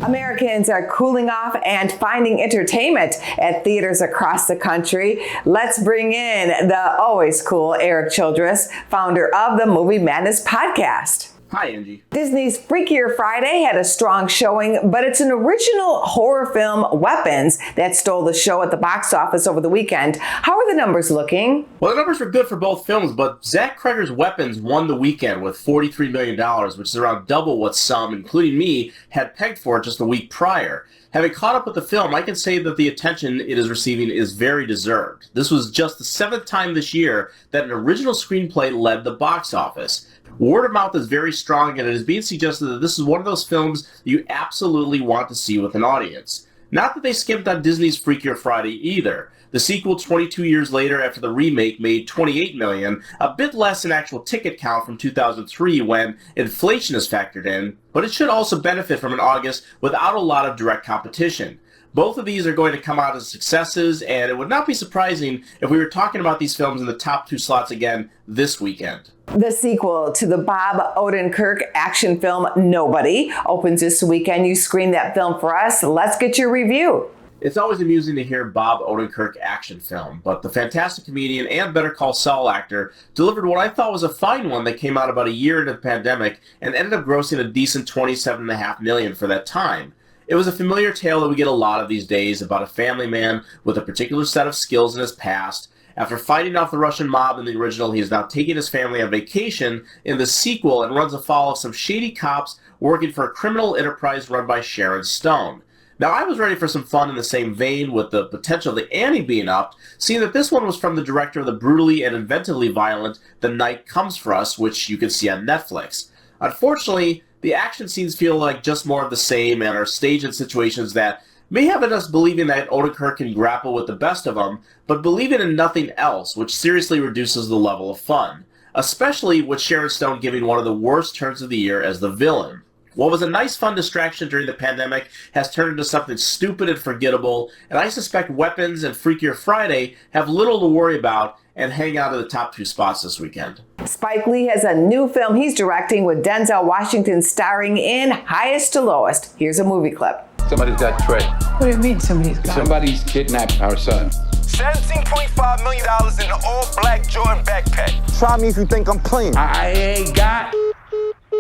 Americans are cooling off and finding entertainment at theaters across the country. Let's bring in the always cool Erik Childress, founder of the Movie Madness podcast. Hi, Angie. Disney's Freakier Friday had a strong showing, but it's an original horror film, Weapons, that stole the show at the box office over the weekend. How are the numbers looking? Well, the numbers were good for both films, but Zach Cregger's Weapons won the weekend with $43 million, which is around double what some, including me, had pegged for just a week prior. Having caught up with the film, I can say that the attention it is receiving is very deserved. This was just the 7th time this year that an original screenplay led the box office. Word of mouth is very strong, and it is being suggested that this is one of those films you absolutely want to see with an audience. Not that they skimped on Disney's Freakier Friday either. The sequel 22 years later after the remake made $28 million, a bit less in actual ticket count from 2003 when inflation is factored in, but it should also benefit from an August without a lot of direct competition. Both of these are going to come out as successes, and it would not be surprising if we were talking about these films in the top 2 slots again this weekend. The sequel to the Bob Odenkirk action film Nobody opens this weekend. You screened that film for us. Let's get your review. It's always amusing to hear Bob Odenkirk action film, but the fantastic comedian and Better Call Saul actor delivered what I thought was a fine one that came out about a year into the pandemic and ended up grossing a decent $27.5 million for that time. It was a familiar tale that we get a lot of these days about a family man with a particular set of skills in his past. After fighting off the Russian mob in the original, he is now taking his family on vacation in the sequel and runs afoul of some shady cops working for a criminal enterprise run by Sharon Stone. Now, I was ready for some fun in the same vein with the potential of the ante being upped, seeing that this one was from the director of the brutally and inventively violent The Night Comes For Us, which you can see on Netflix. Unfortunately, the action scenes feel like just more of the same and are staged in situations that may have us believing that Odenkirk can grapple with the best of them, but believing in nothing else, which seriously reduces the level of fun, especially with Sharon Stone giving one of the worst turns of the year as the villain. What was a nice fun distraction during the pandemic has turned into something stupid and forgettable, and I suspect Weapons and Freakier Friday have little to worry about and hang out in the top 2 spots this weekend. Spike Lee has a new film he's directing with Denzel Washington starring in Highest to Lowest. Here's a movie clip. Somebody's got Trey. What do you mean Somebody's kidnapped our son. $17.5 million in an all-black Jordan backpack. Try me if you think I'm playing. I ain't got...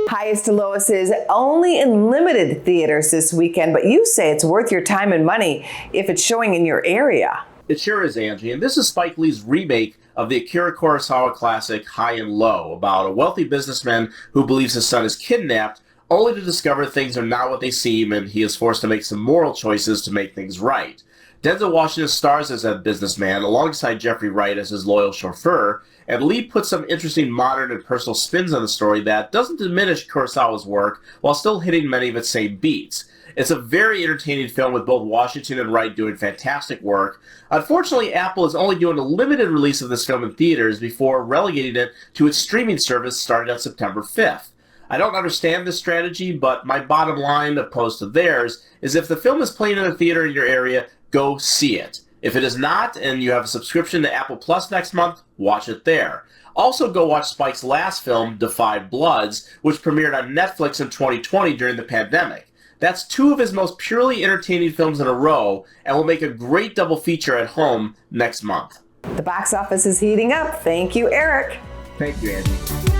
Highest to Lowest is only in limited theaters this weekend, but you say it's worth your time and money if it's showing in your area. It sure is, Angie, and this is Spike Lee's remake of the Akira Kurosawa classic High and Low, about a wealthy businessman who believes his son is kidnapped, only to discover things are not what they seem, and he is forced to make some moral choices to make things right. Denzel Washington stars as that businessman, alongside Jeffrey Wright as his loyal chauffeur, and Lee puts some interesting modern and personal spins on the story that doesn't diminish Kurosawa's work, while still hitting many of its same beats. It's a very entertaining film with both Washington and Wright doing fantastic work. Unfortunately, Apple is only doing a limited release of this film in theaters before relegating it to its streaming service starting on September 5th. I don't understand this strategy, but my bottom line, opposed to theirs, is if the film is playing in a theater in your area, go see it. If it is not, and you have a subscription to Apple Plus next month, watch it there. Also, go watch Spike's last film, Da 5 Bloods, which premiered on Netflix in 2020 during the pandemic. That's 2 of his most purely entertaining films in a row, and will make a great double feature at home next month. The box office is heating up. Thank you, Erik. Thank you, Angie.